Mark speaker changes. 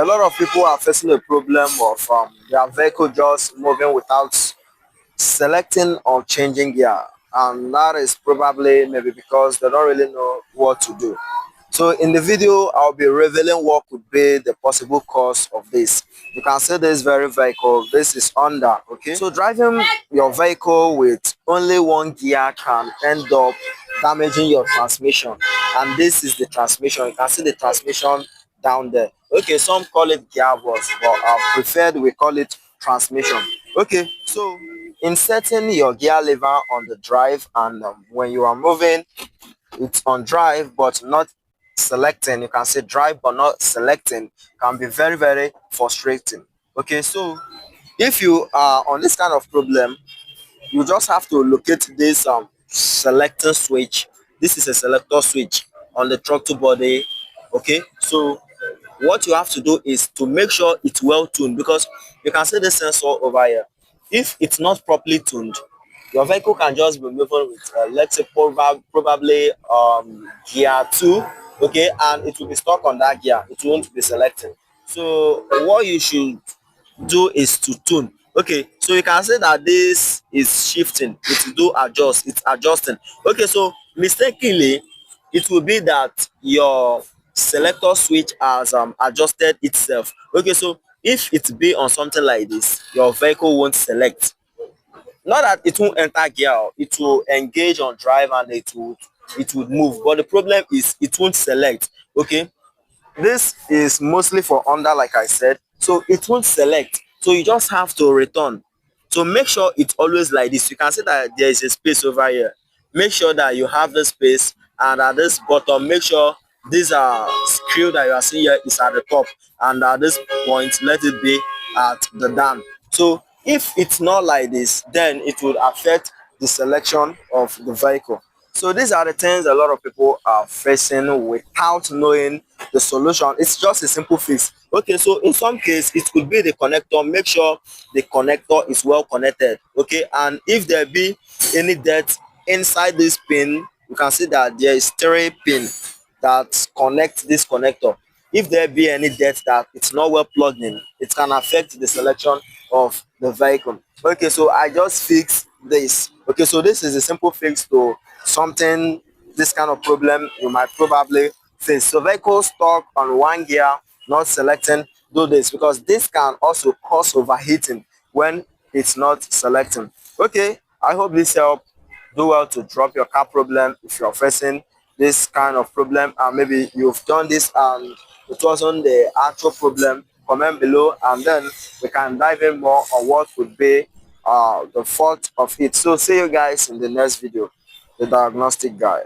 Speaker 1: A lot of people are facing a problem of their vehicle just moving without selecting or changing gear, and that is probably maybe because they don't really know what to do. So in the video I'll be revealing what could be the possible cause of this. You can see this very vehicle, this is Honda. Okay, so driving your vehicle with only one gear can end up damaging your transmission, and this is the transmission. You can see the transmission down there. Okay, some call it gearbox, but preferred we call it transmission. Okay, so inserting your gear lever on the drive, and when you are moving it's on drive but not selecting, you can say drive but not selecting, can be very frustrating. Okay, so if you are on this kind of problem, you just have to locate this selector switch. This is a selector switch on the throttle body. Okay, so what you have to do is to make sure it's well tuned, because you can see the sensor over here. If it's not properly tuned, your vehicle can just be moving with let's say probably gear 2. Okay, and it will be stuck on that gear, it won't be selecting. So what you should do is to tune. Okay, so you can say that this is shifting, it will do adjust, it's adjusting. Okay, so mistakenly it will be that your selector switch has adjusted itself. Okay, so if it be on something like this, your vehicle won't select. Not that it won't enter gear, it will engage on drive and it would move, but the problem is it won't select. Okay, this is mostly for under, like I said, so it won't select, so you just have to return. So make sure it's always like this. You can see that there is a space over here. Make sure that you have the space, and at this bottom make sure this screw that you are seeing here is at the top, and at this point let it be at the down. So if it's not like this, then it would affect the selection of the vehicle. So these are the things a lot of people are facing without knowing the solution. It's just a simple fix. Okay, so in some case it could be the connector. Make sure the connector is well connected. Okay, and if there be any dirt inside this pin, you can see that there is 3 pin that connect this connector. If there be any dirt that it's not well plugged in, it can affect the selection of the vehicle. Okay, so I just fixed this. Okay, so this is a simple fix to something, this kind of problem you might probably face. So vehicles stuck on one gear not selecting, do this, because this can also cause overheating when it's not selecting. Okay, I hope this helped. Do well to drop your car problem if you're facing this kind of problem, and maybe you've done this and it wasn't the actual problem. Comment below and then we can dive in more on what would be the fault of it. So see you guys in the next video. The diagnostic guy.